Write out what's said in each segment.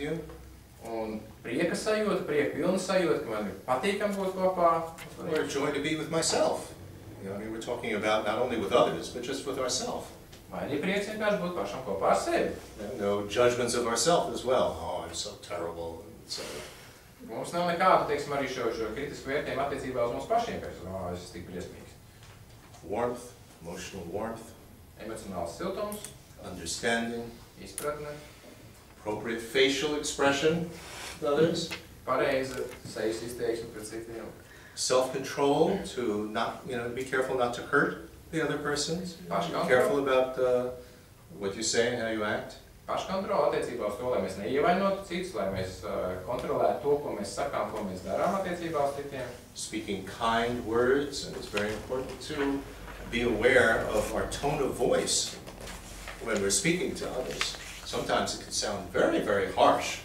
you. Un prieka sajūta, prieka pilna sajūta, ka man ir patīkam būt kopā. Or joy to be with myself. You know, I mean, we're talking about not only with others, but just with ourselves. Vai arī prieks vienkārši būt pašam kopā ar sevi. No judgments of ourselves as well. Oh, I'm so terrible, etc. Mums nav nekādu, teiksim, arī šo kritisku vērtējumu attiecībā uz mums pašiem, ka es esmu tik briesmīgs. Warmth, emotional warmth. Emocionāls siltums. Understanding. Izpratne. Appropriate facial expression with others. Pareiza sejas izteiksme pret citiem. Self-control, to not, you know, be careful not to hurt the other persons. Be careful about what you say and how you act. Paškontrola attiecībā uz to, lai mēs neievainotu citus, lai mēs kontrolētu to, ko mēs sakām, ko mēs darām attiecībā uz citiem. Speaking kind words, and it's very important to be aware of our tone of voice when we're speaking to others. Sometimes it can sound very, very harsh,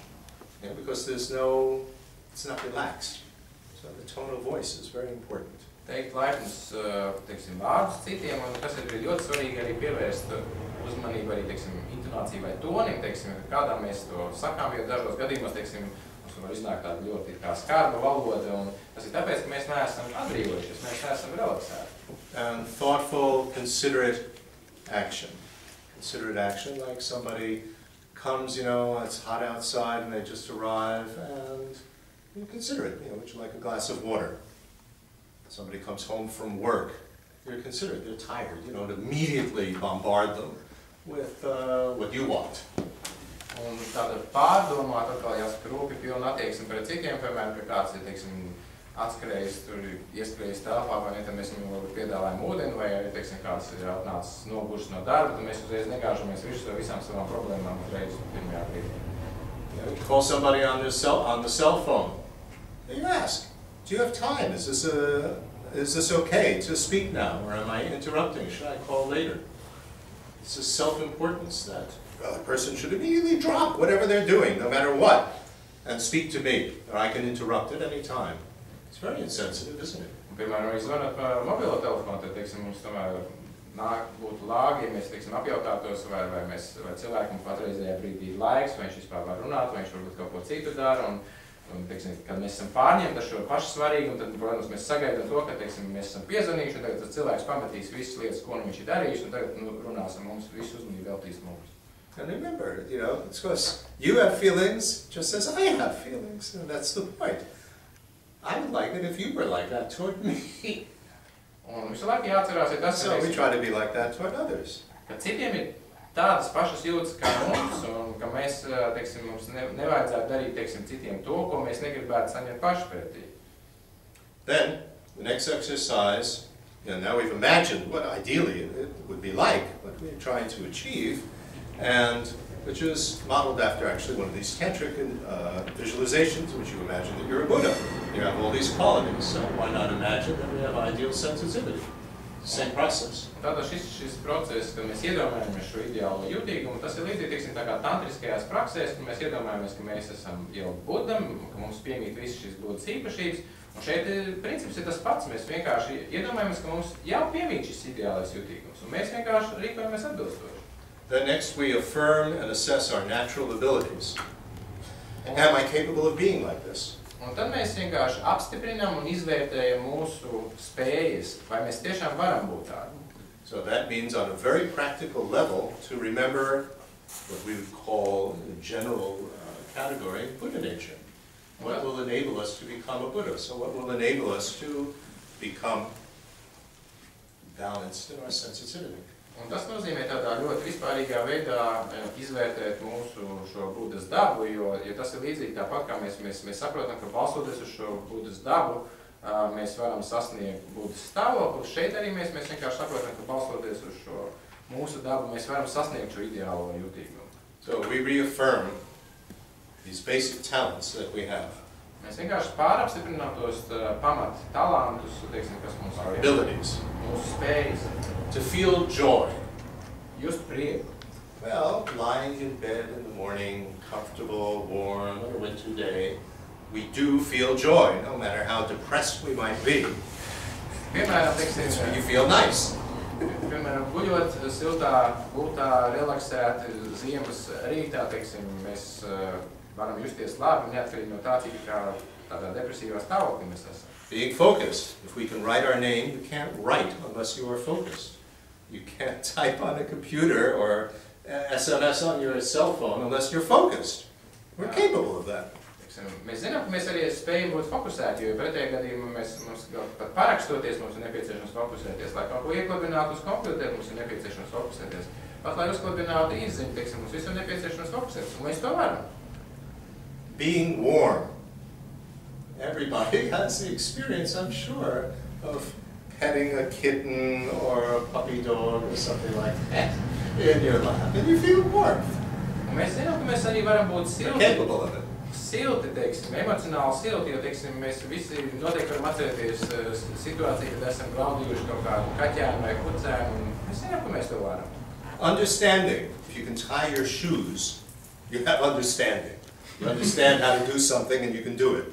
you know, because it's not relaxed. So the tone of voice is very important. Teikt laipnus, teiksim, vārdus citiem, un kas ir ļoti svarīgi arī pievērst uzmanību arī, teiksim, intonāciju vai tonim, teiksim, kādā mēs to sakām, jo dažos gadījumos, teiksim, mums var iznākt tāda ļoti kā skarba valoda, un tas ir tāpēc, ka mēs neesam atbrīvojušies, mēs neesam relaksēti. And thoughtful, considerate action. Considerate action, like somebody comes, you know, it's hot outside and they just arrive, and you consider it, you know, would you like a glass of water? Somebody comes home from work, you're considerate, they're tired, you don't immediately bombard them with what you want. Un tāda pārdomāt, atkal jāsaka rūpi pilna attieksme pret citiem, piemēram, ka kāds ir, teiksim, atskrējis, tur ieskrējis telpā, vai ne, tad mēs viņam varbūt piedāvājam ūdeni, vai arī, teiksim, kāds ir atnācis nogušs no darba, tad mēs uzreiz negāžamies visu visām savām problēmām uzreiz pirmajā brīdī. You call somebody on the cell phone. You ask, do you have time? Is this okay to speak now, or am I interrupting? Should I call later? It's a self-importance that the person should immediately drop whatever they're doing, no matter what, and speak to me, or I can interrupt at any time. It's very insensitive, isn't it? Piemēram, ja zvanat par mobilo telefonu, tad, teiksim, mums tomēr būtu lāgi, ja mēs, teiksim, apjautātos, vai cilvēkam patreizējā brīdī ir laiks, vai viņš vispār var runāt, vai viņš varbūt kaut ko citu dara, un teiksim, kad mēs esam pārņemti ar šo pašu svarīgumu, tad, protams, mēs sagaidām to, ka, teiksim, mēs esam piezvanījuši, un tagad tas cilvēks pamatīs visas lietas, ko viņš ir darījis, un tagad runās ar mums, visu uzmanību veltīs mums. And remember, you know, it's because you have feelings just as I have feelings, and that's the point. I would like it if you were like that toward me. Un visu laiku jāatcerās, ja tas so we try to be like that toward others. Ka citiem ir tādas pašas jūtas kā mums, un ka mēs, teiksim, mums nevajadzētu darīt, teiksim, citiem to, ko mēs negribētu saņemt paši pretī. Then, the next exercise, you know, now we've imagined what ideally it would be like, what we're trying to achieve, and which is modeled after actually one of these tantric visualizations, which you imagine that you're a Buddha. You have all these qualities, so why not imagine that we have ideal sensitivity? Same process. Tātad šis process, kad mēs iedomājamies šo ideālo jūtīgumu, tas ir līdzīgi, teiksim, tā kā tantriskajās praksēs, kad mēs iedomājamies, ka mēs esam jau Budam, ka mums piemīt visas šīs Budas īpašības, un šeit princips ir tas pats, mēs vienkārši iedomājamies, ka mums jau piemīt šis ideālais jūtīgums, un mēs vienkārši rīkojamies atbilstoši. Then next we affirm and assess our natural abilities. Am I capable of being like this? Un tad mēs vienkārši apstiprinām un izvērtējam mūsu spējas, vai mēs tiešām varam būt tādi. So that means on a very practical level to remember what we would call in the general category Buddha nature. What will enable us to become a Buddha? So what will enable us to become balanced in our sensitivity? Un tas nozīmē tādā ļoti vispārīgā veidā izvērtēt mūsu šo Budas dabu, jo tas ir līdzīgi tāpat, kā mēs saprotam, ka balstoties uz šo Budas dabu, mēs varam sasniegt Budas stāvokli. Šeit arī mēs vienkārši saprotam, ka balstoties uz šo mūsu dabu, mēs varam sasniegt šo ideālo jūtīgumu. So we reaffirm these basic talents that we have. Mēs vienkārši pārapstiprinām tos pamat talantus, teiksim, kas mums ir. Abilities. Mūsu spējas. To feel joy. Just prieku. Well, lying in bed in the morning, comfortable, warm, on a winter day, we do feel joy, no matter how depressed we might be. Piemēram, teiksim, you feel nice. Piemēram, guļot siltā, gultā, relaksēti, ziemas rītā, teiksim, mēs varam justies labi, neatkarīgi no tā, cik kā tādā depresīvā stāvoklī mēs esam. Being focused. If we can write our name, you can't write unless you are focused. You can't type on a computer or SMS on your cell phone unless you're focused. We're capable of that. Mēs zinām, ka mēs arī spējam būt fokusēti, jo pretējā gadījumā mums pat parakstoties mums ir nepieciešams fokusēties. Lai kaut ko ieklabinātu uz kompjuteri, mums ir nepieciešams fokusēties. Pat lai uzklabinātu izziņu, teiksim, mums visam nepieciešams fokusēties, un mēs to varam. Being warm. Everybody has the experience, I'm sure, of petting a kitten or a puppy dog or something like that in your lap, and you feel warmth. Un mēs zinām, ka mēs arī varam būt silti. Capable of it. Silti, teiksim, emocionāli silti, jo, teiksim, mēs visi noteikti varam atcerēties situāciju, kad esam glaudījuši kaut kādu kaķēnu vai kucēnu, un mēs zinām, ka mēs to varam. Understanding. If you can tie your shoes, you have understanding. You understand how to do something and you can do it.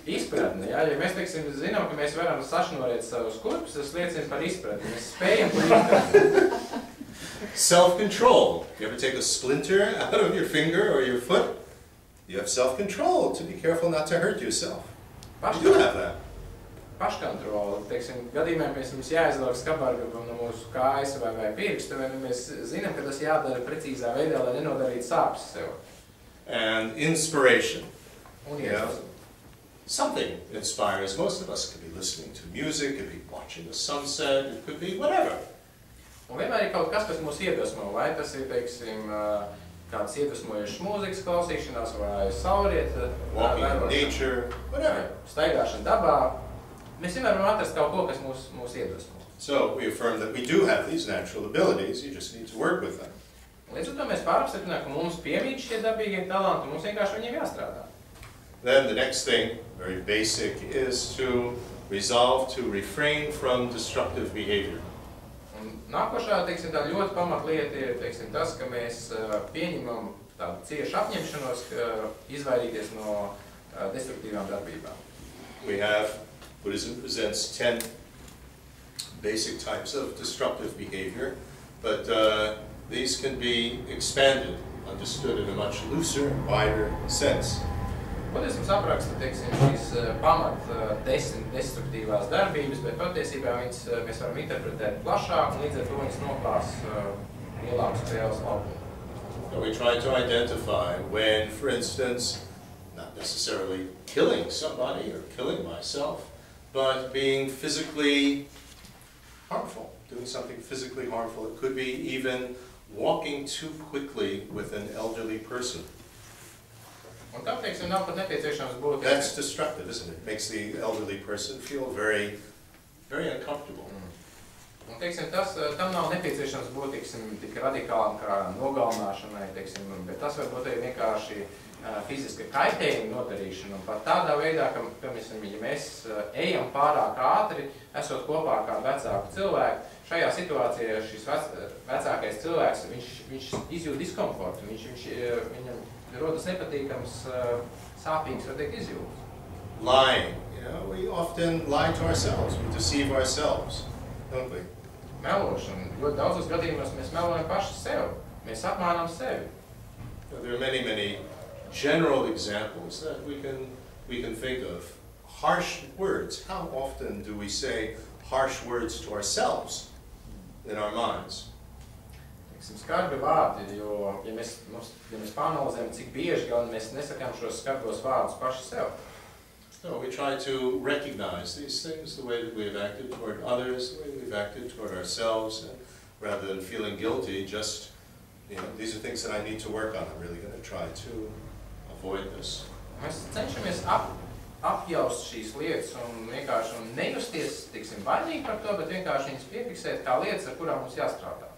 Izpratni, jā, ja mēs, teiksim, zinām, ka mēs varam sašnorēt savus kurpus, tas liecina par izpratni. Mēs spējam par izpratni. Self-control. You ever take a splinter out of your finger or your foot? You have self-control to be careful not to hurt yourself. You do have that. Paškontroli. Teiksim, gadījumā mums jāizlauka skabarga no mūsu kājas vai pirksta, vai mēs zinām, ka tas jādara precīzā veidā, lai nenodarītu sāpes sev. And inspiration. Un something inspires most of us. It could be listening to music, it could be watching the sunset, it could be whatever. Un vienmēr ir kaut kas mūs iedvesmo, vai tas ir, teiksim, kāds iedvesmojušs mūzikas klausīšanās, vai saulrieta, walking in nature, whatever. Staigāšana dabā. Mēs vienmēr varam atrast kaut ko, kas mūs iedvesmo. So we affirm that we do have these natural abilities, you just need to work with them. Līdz ar to mēs pārapstiprinām, ka mums piemīt šie dabīgie talanti, un mums vienkārši viņiem jāstrādā. Then the next thing, very basic, is to resolve to refrain from destructive behavior. Un nākošā, teiksim, tā ļoti pamatlieta ir, teiksim, tas, ka mēs pieņemam tādu ciešu apņemšanos, izvairīties no destruktīvām darbībām. We have, Buddhism presents 10 basic types of destructive behavior, but these can be expanded, understood in a much looser, wider sense. Buddhisms apraksta, teiksim, šīs pamat 10 destruktīvās darbības, bet patiesībā viņas mēs varam interpretēt plašāk, un līdz ar to viņas noklās lielāku spēles laukumu. So we try to identify when, for instance, not necessarily killing somebody or killing myself, but being physically harmful, doing something physically harmful. It could be even walking too quickly with an elderly person. Un tam, teiksim, nav pat nepieciešams būt... That's destructive, isn't it? It makes the elderly person feel very, very uncomfortable. Un, teiksim, tam nav nepieciešams būt, teiksim, tik radikālam kā nogalināšanai, teiksim, bet tas var būt arī vienkārši fiziska kaitējuma nodarīšana. Un pat tādā veidā, ka, ja mēs ejam pārāk ātri, esot kopā kā vecāku cilvēku, šajā situācijā šis vecākais cilvēks, viņš izjūt diskomfortu, viņam rodas nepatīkams, sāpīgs, var teikt, izjūtas. Lying. We often lie to ourselves. We deceive ourselves, don't we? Melošana. Ļoti daudzos gadījumos mēs melojam paši sev. Mēs apmānām sevi. There are many, many general examples that we can think of. Harsh words. How often do we say harsh words to ourselves in our minds? Skarbi vārdi, jo, ja mēs pāranalizējam, cik bieži gan mēs nesakām šos skarbos vārdus paši sev. So we try to recognize these things, the way that we have acted toward others, the way we've acted toward ourselves, and rather than feeling guilty, just, these are things that I need to work on. I'm really going to try to avoid this. Mēs cenšamies apjaust šīs lietas un vienkārši nejusties, tiksim, vainīgi par to, bet vienkārši viņas piefiksēt kā lietas, ar kurām mums jāstrādā.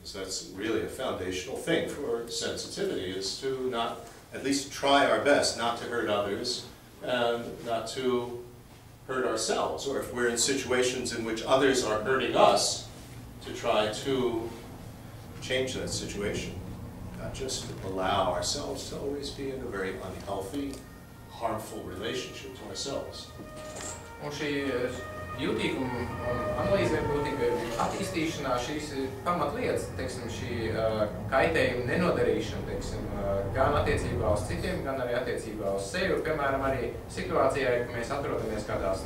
So that's really a foundational thing for sensitivity, is to not, at least try our best not to hurt others and not to hurt ourselves. Or if we're in situations in which others are hurting us, to try to change that situation. Not just allow ourselves to always be in a very unhealthy, harmful relationship to ourselves. Un šī jūtīguma un analīze būtība attīstīšanā šīs ir pamatlietas, teiksim, šī kaitējuma nenodarīšana, teiksim, gan attiecībā uz citiem, gan arī attiecībā uz sevi. Piemēram, arī situācijā, ka mēs atrodamies kādās,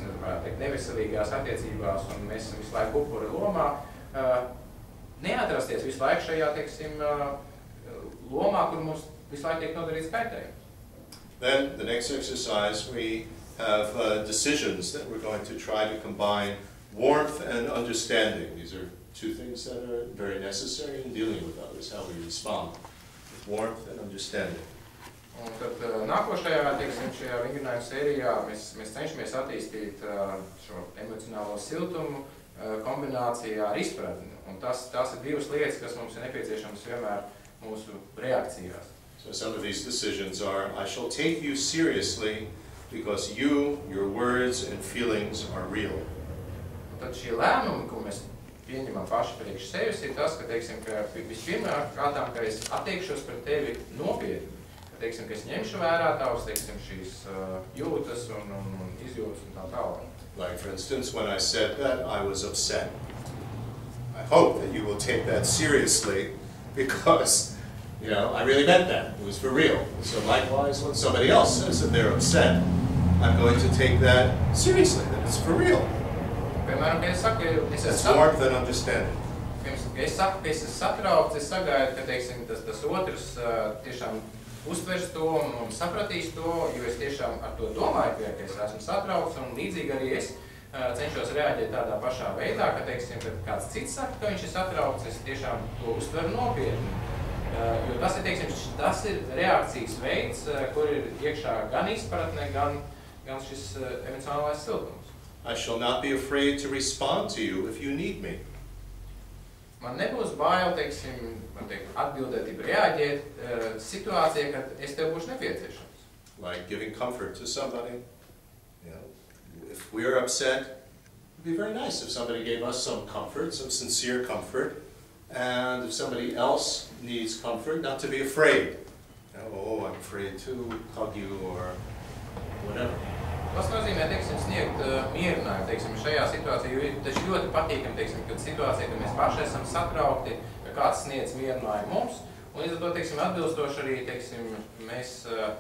neveselīgās attiecībās un mēs esam visu laiku upura lomā, neatrasties visu laiku šajā, teiksim, lomā, kur mums visu laiku tiek nodarīts kaitējums. Then, the next exercise, we have decisions that we're going to try to combine warmth and understanding. These are two things that are very necessary in dealing with others, how we respond with warmth and understanding. Un tad nākošajā, teiksim, šajā vingrinājuma sērijā mēs cenšamies attīstīt šo emocionālo siltumu kombinācijā ar izpratni. Un tās ir divas lietas, kas mums ir nepieciešamas vienmēr mūsu reakcijās. So some of these decisions are, I shall take you seriously because you, your words and feelings are real. Un tad šie lēmumi, ko mēs pieņemam paši priekš sevis, ir tas, ka, teiksim, ka vispirmām kārtām, ka es attiekšos pret tevi nopietni, ka, teiksim, ka es ņemšu vērā tavas, teiksim, šīs jūtas un izjūtas un tā tālāk. Like, for instance, when I said that, I was upset. I hope that you will take that seriously because, you know, I really meant that. It was for real. So likewise, when somebody else says that they're upset, I'm going to take that seriously, that it's for real. Piemēram, ja es saku, It's warmth and understanding. Ja es saku, ka es esmu satraukts, es sagaidu, ka, teiksim, tas otrs tiešām uztvers to un sapratīs to, jo es tiešām ar to domāju, ka es esmu satraukts, un līdzīgi arī es cenšos reaģēt tādā pašā veidā, ka, teiksim, kad kāds cits saka, ka viņš ir satraukts, es tiešām to uztveru nopietni. Jo tas ir, teiksim, tas ir reakcijas veids, kur ir iekšā gan izpratne, gan šis emocionālais siltums. I shall not be afraid to respond to you if you need me. Man nebūs bail, teiksim, atbildēt, reaģēt situācijā, kad es tev būšu nepieciešams. Like giving comfort to somebody. You know, if we're upset, it would be very nice if somebody gave us some comfort, some sincere comfort. And if somebody else needs comfort, not to be afraid. You know, oh, I'm afraid to hug you or whatever. Tas nozīmē, teiksim, sniegt mierinājumu, teiksim, šajā situācijā, jo taču ļoti patīkam, teiksim, kad situācija, kad mēs paši esam satraukti, ka kāds sniedz mierinājumu mums, un līdz ar to, teiksim, atbilstoši arī, teiksim, mēs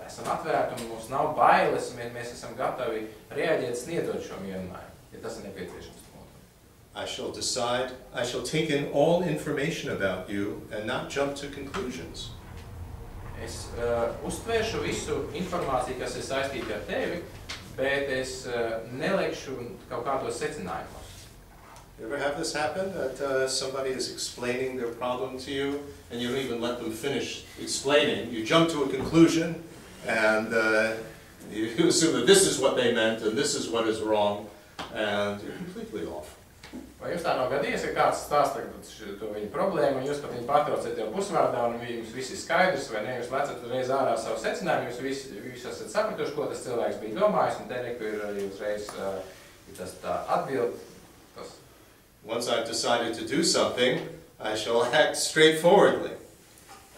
esam atvērti un mums nav bailes, mēs esam gatavi reaģēt sniedzot šo mierinājumu, ja tas ir nepieciešams. I shall take in all information about you and not jump to conclusions. Es uztvēršu visu informāciju, kas ir saistīta ar tevi, bet es nelekšu kaut kādos secinājumos. You ever have this happen, that somebody is explaining their problem to you, and you don't even let them finish explaining? You jump to a conclusion, and you assume that this is what they meant, and this is what is wrong, and you're completely off. Vai jums tā nav gadījies, ka kāds stāsta to viņa problēmu, un jūs pat viņu pārtraucat jau pusvārdā, un jums viss ir skaidrs, vai ne, jūs lecat uzreiz ārā savu secinājumu, jūs visi esat sapratuši, ko tas cilvēks bija domājis, un te neku ir arī uzreiz tas tā atbild. Once I've decided to do something, I shall act straightforwardly.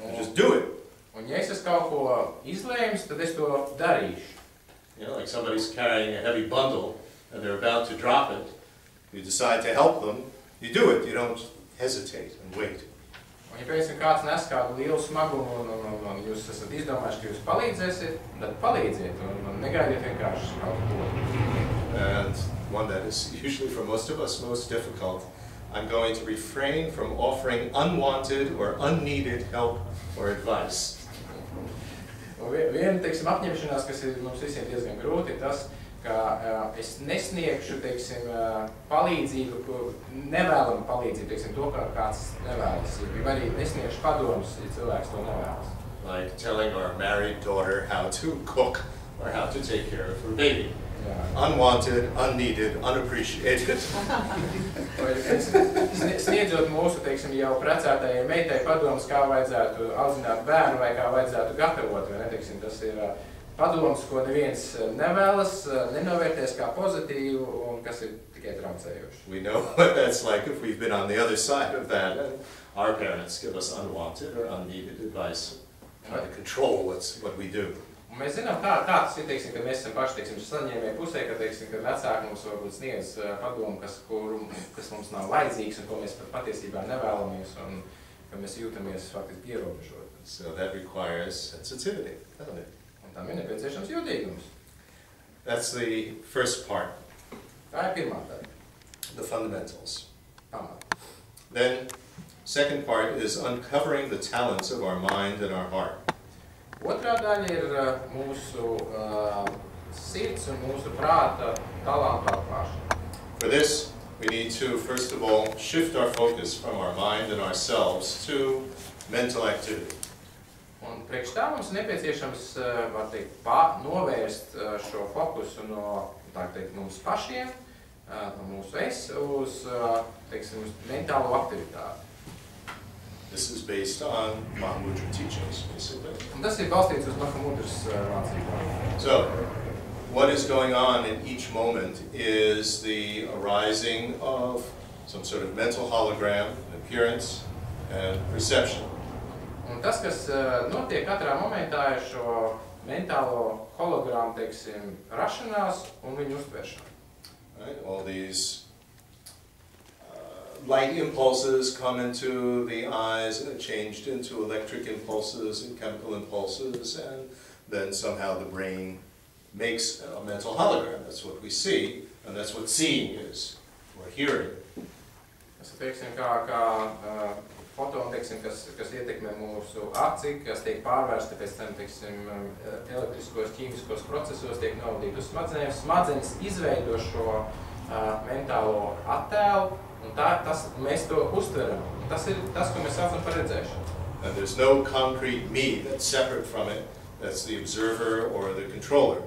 And just do it. Un ja es kaut ko izlēmis, tad es to darīšu. You know, like somebody's carrying a heavy bundle, and they're about to drop it. You decide to help them, you do it. You don't hesitate and wait. Un ja, piemēram, kāds nes kādu lielu smagumu, un jūs esat izdomājuši, ka jūs palīdzēsiet, tad palīdziet, un negaidiet vienkārši kaut ko. And one that is usually for most of us most difficult. I'm going to refrain from offering unwanted or unneeded help or advice. Viena, teiksim, apņemšanās, kas ir mums visiem diezgan grūti, ir tas, ka es nesniegšu, teiksim, palīdzību, nevēlamu palīdzību, teiksim, to, kā kāds nevēlas. Vai arī nesniegšu padomus, ja cilvēks to nevēlas. Like telling our married daughter how to cook or how to take care of her baby. Unwanted, unneeded, unappreciated. Sniedzot mūsu, teiksim, jau precētajai meitai padomus, kā vajadzētu audzināt bērnu vai kā vajadzētu gatavot, vai ne, teiksim, tas ir padoms, ko neviens nevēlas, nenovērties kā pozitīvu un kas ir tikai traucējoši. We know what that's like if we've been on the other side of that and our parents give us unwanted or unneeded advice, try to control what we do. Un mēs zinām, kā tas ir, teiksim, kad mēs esam paši, teiksim, saņēmēji pusē, ka, teiksim, kad vecāki mums varbūt sniedz padomu, kas mums nav vajadzīgs un ko mēs patiesībā nevēlamies un ka mēs jūtamies faktiski ierobežot. So that requires sensitivity, doesn't it? Un tam ir nepieciešams jūtīgums. That's the first part. Tā ir pirmā daļa. The fundamentals. Pamat. Then, second part is uncovering the talents of our mind and our heart. Otrā daļa ir mūsu sirds un mūsu prāta talantu atklāšana. For this, we need to, first of all, shift our focus from our mind and ourselves to mental activity. Un priekš tā mums nepieciešams, var teikt, novērst šo fokusu no, tā teikt, mums pašiem, no mūsu uz, teiksim, uz mentālo aktivitāti. This is based on Mahamudra teachings, basically. Un tas ir balstīts uz Mahamudras mācībām. So, what is going on in each moment is the arising of some sort of mental hologram, an appearance, and perception. Un tas, kas notiek katrā momentā, ir šo mentālo hologramu, teiksim, rašanās un viņu uztveršana. Right? All these light impulses come into the eyes and are changed into electric impulses and chemical impulses, and then somehow the brain makes a mental hologram. That's what we see, and that's what seeing is, or hearing. Tas ir, teiksim, kā fotoni, teiksim, kas ietekmē mūsu aci, kas tiek pārvērsti pēc tam, teiksim, elektriskos, ķīmiskos procesos, tiek novadīti uz smadzenēm. Smadzenes izveido šo mentālo attēlu, un mēs to uztveram. Tas ir tas, ko mēs saucam par redzēšanu. And there's no concrete me that's separate from it. That's the observer or the controller.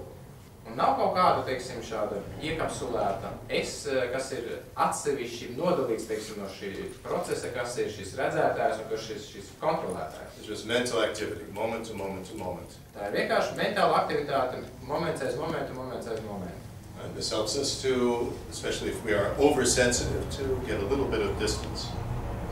Un nav kaut kāda, teiksim, šāda iekapsulēta kas ir atsevišķi nodalīts, teiksim, no šī procesa, kas ir šis redzētājs un kas šis kontrolētājs. It's just mental activity, moment to moment to moment. Tā ir vienkārši mentāla aktivitāte, moments aiz momentu, moments aiz momentu. And this helps us to, especially if we are oversensitive, to get a little bit of distance.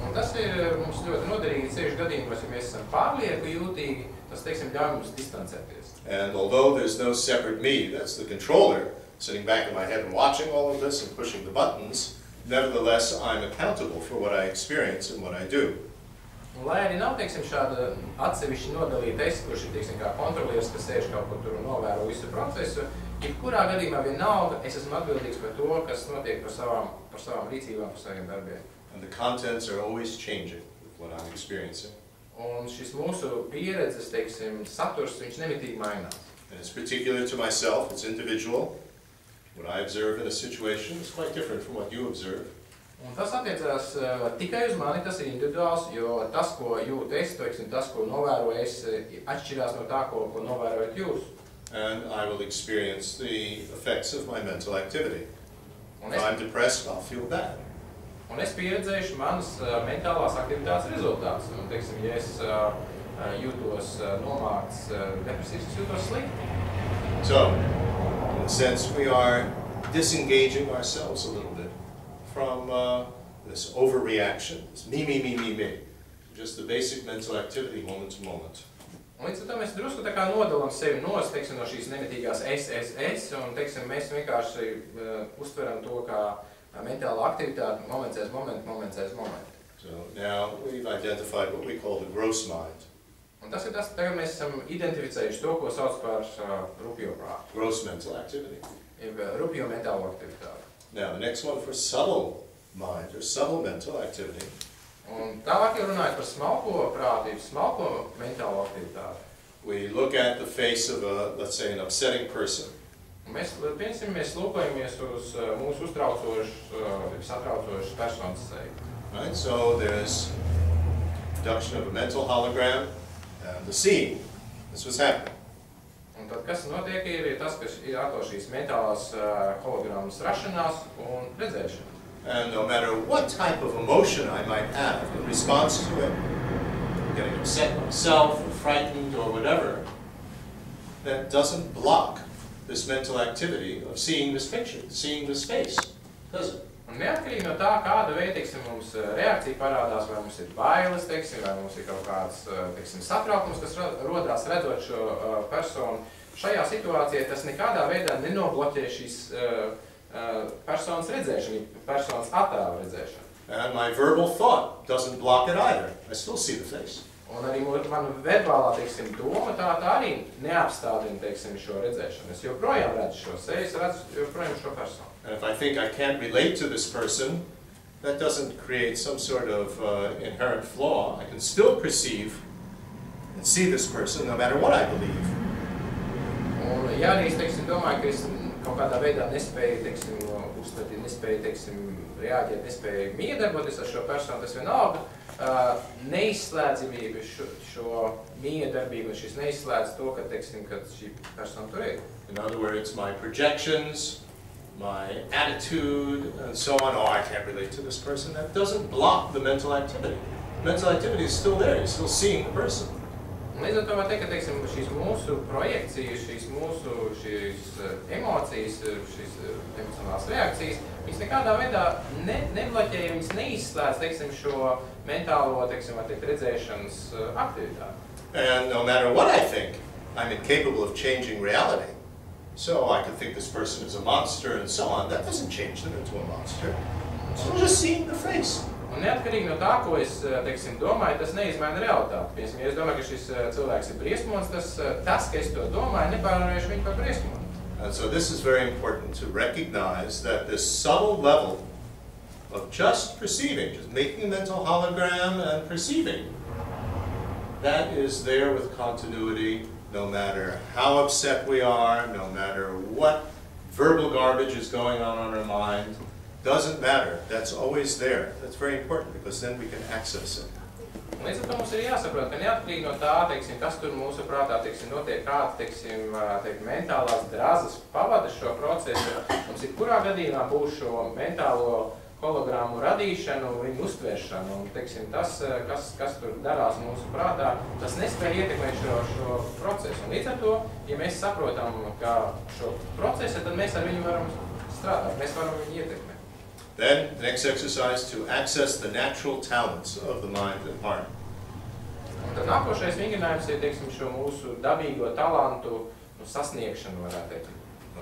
Un tas ir mums ļoti noderīgi ceļš gadījumos, ja mēs esam pārlieku jūtīgi, tas, teiksim, ļauj mums distancēties. And although there's no separate me, that's the controller, sitting back in my head and watching all of this and pushing the buttons, nevertheless, I'm accountable for what I experience and what I do. Un, lai arī nav, teiksim, šāda atsevišķi nodalīta kurš ir, teiksim, kā kontrolieris, kas sēž kaut kur tur un novēro visu procesu, jebkurā gadījumā vienalga es esmu atbildīgs par to, kas notiek par savām rīcībām, par saviem darbiem. And the contents are always changing with what I'm experiencing. Un šis mūsu pieredzes, teiksim, saturs, viņš nemitīgi mainās. And it's particular to myself, it's individual. What I observe in a situation is quite different from what you observe. Un tas attiecās tikai uz mani, tas ir individuāls, jo tas, ko jūtu es, teiksim, tas, ko novēroju es, atšķirās no tā, ko novērojat jūs. And I will experience the effects of my mental activity. If I'm depressed, I'll feel bad. Un es pieredzējuši manas mentālās aktivitātes rezultātus. Un, teiksim, ja es jūtos nomākts, depresīvs, es jūtos slikti. So, in a sense, we are disengaging ourselves a little bit from this overreaction, this me. Just the basic mental activity, moment to moment. Un līdz ar to mēs drusku tā kā nodalam sevi teiksim, no šīs nemitīgās es, un, teiksim, mēs vienkārši uztveram to kā mentāla aktivitāte, moments aiz momentu. So now we've identified what we call the gross mind. Un tas ir tas, tagad mēs esam identificējuši to, ko sauc par rupjo prātu. Gross mental activity. Rupjo mentālo aktivitāti. Now the next one for subtle mind or subtle mental activity. Un tālāk jau runājot par smalko prātību, smalko mentālo aktivitāti. We look at the face of let's say, an upsetting person. Mēs lūkojamies uz mūsu satraucošas personas seju. Right, so there's production of a mental hologram and the seeing. This was happening. Un tad, kas notiek, ir tas, kas ir atkal šīs mentālās hologrammas rašanās un redzēšana. And no matter what type of emotion I might have in response to it, getting upset myself or frightened or whatever, that doesn't block this mental activity of seeing this picture, seeing this face, does it? Un neatkarīgi no tā, kāda veida, teiksim, mums reakcija parādās, vai mums ir bailes, teiksim, vai mums ir kaut kāds, teiksim, satraukums, kas rodās redzot šo personu, šajā situācijā tas nekādā veidā nenobloķē šīs personas redzēšanu, personas attēlu redzēšanu. And my verbal thought doesn't block it either. I still see the face. Un arī mana verbālā, teiksim, doma tā arī neapstādina, teiksim, šo redzēšanu. Es joprojām redzu šo seju, es redzu joprojām šo personu. And if I think I can't relate to this person, that doesn't create some sort of inherent flaw. I can still perceive and see this person no matter what I believe. Un ja arī es, teiksim, domāju, ka es kaut kādā veidā nespēju, teiksim, uzskatīt, nespēju, teiksim, reaģēt, nespēju miedarboties ar šo personu, tas vienalga neizslēdzamība šo miedarbību, un šis neizslēdz to, ka, teiksim, ka šī persona tur ir. In other words, my projections, my attitude, and so on, oh, I can't relate to this person, that doesn't block the mental activity. Mental activity is still there, you're still seeing the person. Līdz ar to var teikt, ka, teiksim, šīs mūsu projekcijas, šīs emocijas, šīs emocionālās reakcijas, viņas nekādā veidā nebloķē, viņas neizslēdz, teiksim, šo mentālo, teiksim, redzēšanas aktivitāti. And no matter what I think, I'm incapable of changing reality. So I could think this person is a monster and so on. That doesn't change them into a monster. So just seeing the face. Un neatkarīgi no tā, ko es, teiksim, domāju, tas neizmaina realitāti. Piemēram, ja es domāju, ka šis cilvēks ir briesmonis, tas, ka es to domāju, nepārvarēšu viņu par briesmoni. And so this is very important to recognize that this subtle level of just perceiving, just making a mental hologram and perceiving, that is there with continuity, no matter how upset we are, no matter what verbal garbage is going on our mind. Doesn't matter. That's always there. That's very important because then we can access it. Līdz ar to mums ir jāsaprot, ka neatkarīgi no tā, teiksim, kas tur mūsu prātā, teiksim, notiek, kāds, teiksim, mentālās drazas pavada šo procesu, mums ir kurā gadījumā būs šo mentālo hologramu radīšanu, viņu uztvēršanu, un, teiksim, tas, kas tur darās mūsu prātā, tas nespēja ietekmēt šo procesu. Un līdz ar to, ja mēs saprotam, ka šo procesu, tad mēs ar viņu varam strādāt, mēs varam viņu ietekmēt. Then, the next exercise to access the natural talents of the mind and heart. Un tad nākošais vingrinājums ir, teiksim, šo mūsu dabīgo talantu sasniegšanu, varētu teikt.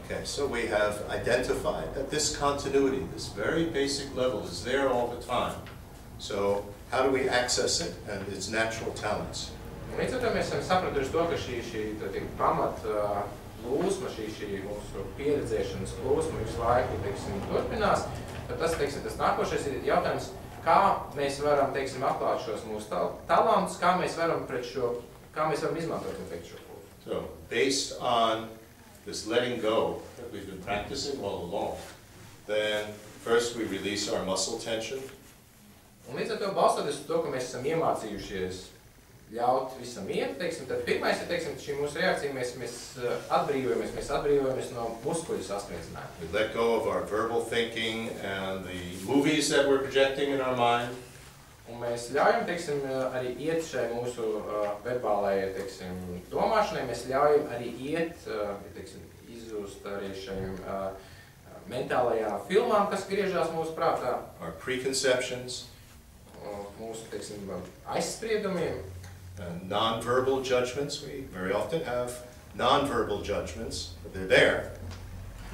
Okay, so we have identified that this continuity, this very basic level, is there all the time. So, how do we access it and its natural talents? Un līdz ar to mēs esam sapratuši to, ka šī pamat plūsma, šī mūsu pieredzēšanas plūsma visu laiku, teiksim, turpinās. Tad tas, teiksim, tas nākošais ir jautājums, kā mēs varam, teiksim, atklāt šos mūsu talantus, kā mēs varam izmantot, teikt, šo plūsmu. So, based on this letting go that we've been practicing all along, then first we release our muscle tension. Un līdz ar to balstoties uz to, ka mēs esam iemācījušies ļaut visam iet, teiksim, tad pirmais ir, teiksim, šī mūsu reakcija, mēs atbrīvojamies no muskuļu saspringzinājuma. We let go of our verbal thinking and the movies that we're projecting in our mind. Un mēs ļaujam, teiksim, arī iet šai mūsu verbālajai, teiksim, domāšanai, mēs ļaujam arī iet, teiksim, izzūst arī šajiem mentālajām filmām, kas griežās mūsu prātā. Our preconceptions. Mūsu, teiksim, aizspriedumiem. And non-verbal judgments, we very often have non-verbal judgments, but they're there.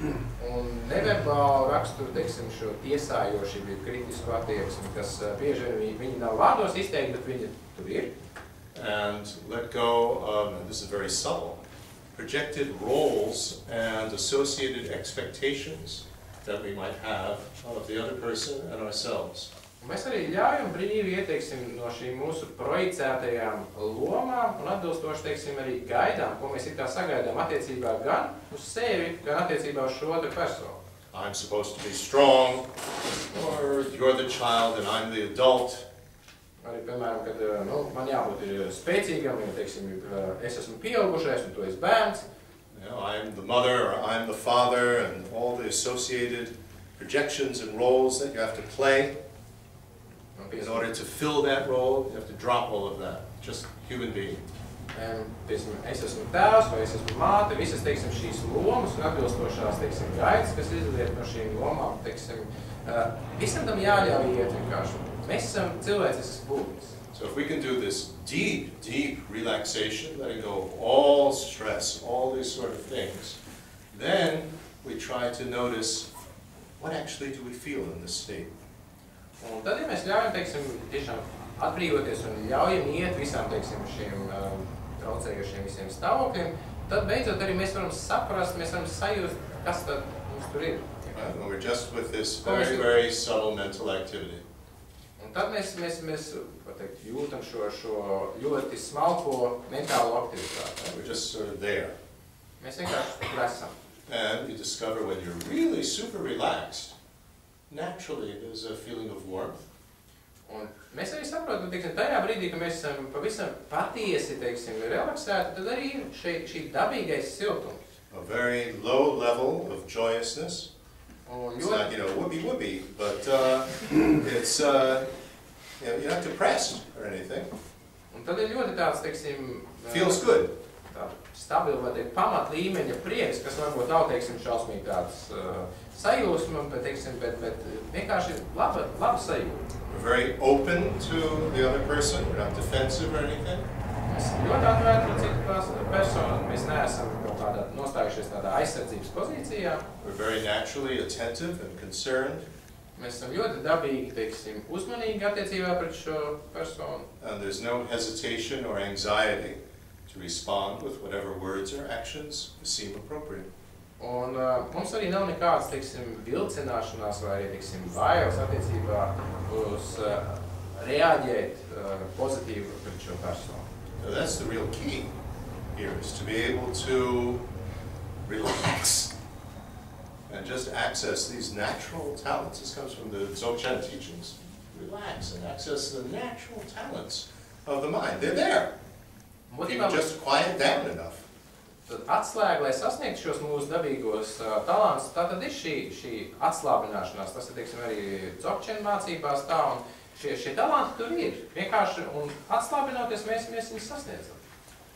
Un neverbālu raksturu, teiksim, šo tiesājošību, kritisku attieksmi, kas bieži viņi nav vārdos izteikti, bet viņi tur ir. And let go of, and this is very subtle, projected roles and associated expectations that we might have of the other person and ourselves. Mēs arī ļaujam brīvi ieteiksim no šīm mūsu projicētajām lomām un atbilstoši, teiksim, arī gaidām, ko mēs it kā sagaidām attiecībā gan uz sevi, gan attiecībā uz šo otru personu. I'm supposed to be strong, or you're the child and I'm the adult. Arī, piemēram, kad man jābūt spēcīgam, ja, teiksim, es esmu pieaugušais un tu esi bērns. You know, I'm the mother or I'm the father and all the associated projections and roles that you have to play. In order to fill that role, you have to drop all of that. Just human being. Es esmu tēvs vai es esmu māte, visas, teiksim, šīs lomas un atbilstošās, teiksim, gaidas, kas izliet no šīm lomām, teiksim, visam tam jāļauj iet vienkārši. Mēs esam cilvēcisks būtnes. So if we can do this deep, deep relaxation, letting go of all stress, all these sort of things, then we try to notice what actually do we feel in this state. Un tad, ja mēs ļaujam, teiksim, tiešām atbrīvoties un ļaujam iet visām, teiksim, šiem traucējušiem visiem stāvokļiem, tad beidzot arī mēs varam saprast, mēs varam sajust, kas tad mums tur ir. When we're just with this very, very subtle mental activity. Un tad mēs teikt, jūtam šo ļoti smalko mentālo aktivitāti. We're just sort of there. Mēs vienkārši tur esam. And you discover when you're really super relaxed, naturally there's a feeling of warmth. Un mēs arī saprotam, teiksim, tajā brīdī, ka mēs esam pavisam patiesi, teiksim, relaksēti, tad arī ir šī dabīgais siltums. A very low level of joyousness. Un It's not, whoopee, but it's, you're not depressed or anything. Un tad ir ļoti tāds, teiksim, Feels good. Tā stabili, vai teikt, pamat līmeņa prieks, kas varbūt nav, teiksim, šausmīgi tāds sajūsma, bet vienkārši laba sajūta. We're very open to the other person. We're not defensive or anything. Mēs ļoti atvērti no citu personu. Mēs neesam kaut kādā nostājušies tādā aizsardzības pozīcijā. We're very naturally attentive and concerned. Mēs esam ļoti dabīgi, teiksim, uzmanīgi attiecībā pret šo personu. And there's no hesitation or anxiety to respond with whatever words or actions seem appropriate. Un mums arī nav nekādas, teiksim, vilcināšanās vai arī, teiksim, bailes attiecībā uz reaģēt pozitīvi pret šo personu. So that's the real key here, is to be able to relax and just access these natural talents. This comes from the Dzogchen teachings. Relax and access the natural talents of the mind. They're there. If you just quiet down enough. Tad atslēga, lai sasniegtu šos mūsu dabīgos talantus, tā tad ir šī atslābināšanās. Tas ir, teiksim, arī Dzogchen mācībās tā, un šie talanti tur ir. Vienkārši, un atslābinoties, mēs viņus sasniedzam.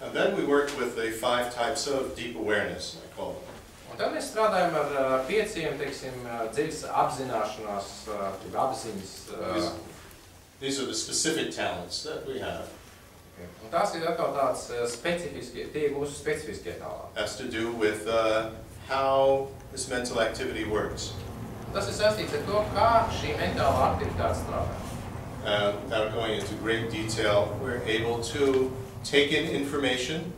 And then we work with the 5 types of deep awareness, I call them. Un tad mēs strādājam ar 5, teiksim, dziļas apzināšanās, apziņas. These are the specific talents that we have. Un tās ir atkal tāds specifiskie, tie ir mūsu specifiskie talanti. Has to do with how this mental activity works. Tas ir saistīts ar to, kā šī mentālā aktivitāte strādā. Without going into great detail, we're able to take in information.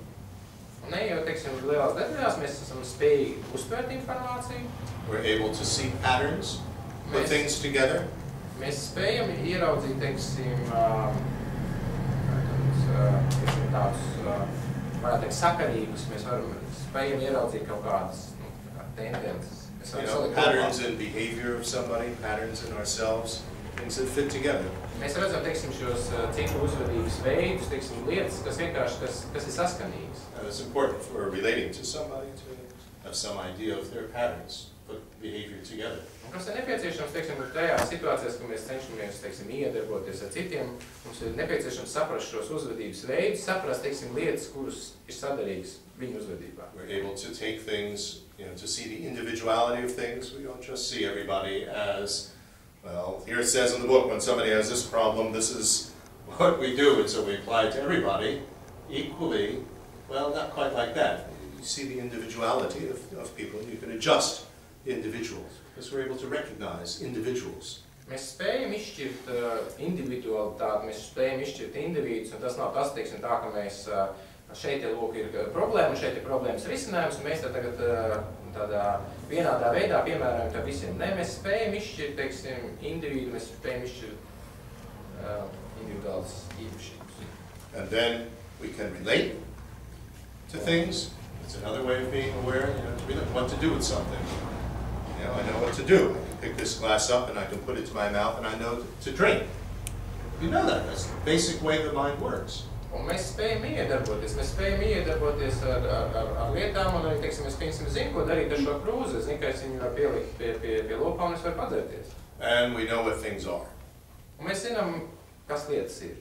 Un ne jau, teiksim, lielās detaļās, mēs esam spējīgi uztvert informāciju. We're able to see patterns, put things together. Mēs spējam ieraudzīt, teiksim, tādus, varētu teikt, sakarīgus, mēs spējam ieraudzīt kaut kādas tendences. Patterns in behavior of somebody, patterns in ourselves, things that fit together. Mēs redzam, teiksim, šos citu uzvedības veidus, teiksim, lietas, kas vienkārši, kas ir saskanīgas. It's important for relating to somebody to have some idea of their patterns, put behavior together. Un kas ir nepieciešams, teiksim, tajās situācijās, ka mēs cenšamies, teiksim, iedarboties ar citiem, mums ir nepieciešams saprast šos uzvedības veidus, saprast, teiksim, lietas, kuras ir sadarīgas viņu uzvedībā. We're able to take things, to see the individuality of things. We don't just see everybody as, well, here it says in the book, when somebody has this problem, this is what we do, and so we apply it to everybody equally. Well, not quite like that. You see the individuality of people, and you can adjust the individuals, because we're able to recognize individuals. Mēs spējam izšķirt individualitāti, mēs spējam izšķirt individus, un tas nav tas, teiksim, tā, ka mēs šeit ir problēma, šeit ir problēmas risinājums, un mēs tagad tādā vienādā veidā piemērojam tā visiem. Ne, mēs spējam izšķirt, teiksim, individu, mēs spējam izšķirt individuālas īpašības. And then we can relate to things. It's another way of being aware, what to do with something. I know what to do. I can pick this glass up and I can put it to my mouth and I know to drink. You know that. That's the basic way the mind works. Un mēs spējam iedarboties ar lietām, un arī, teiksim, mēs zinām, ko darīt ar šo krūzi. Es zinu, ka es viņu varu pielikt pie lopām, un es varu padzerties. And we know what things are. Un mēs zinām, kas lietas ir.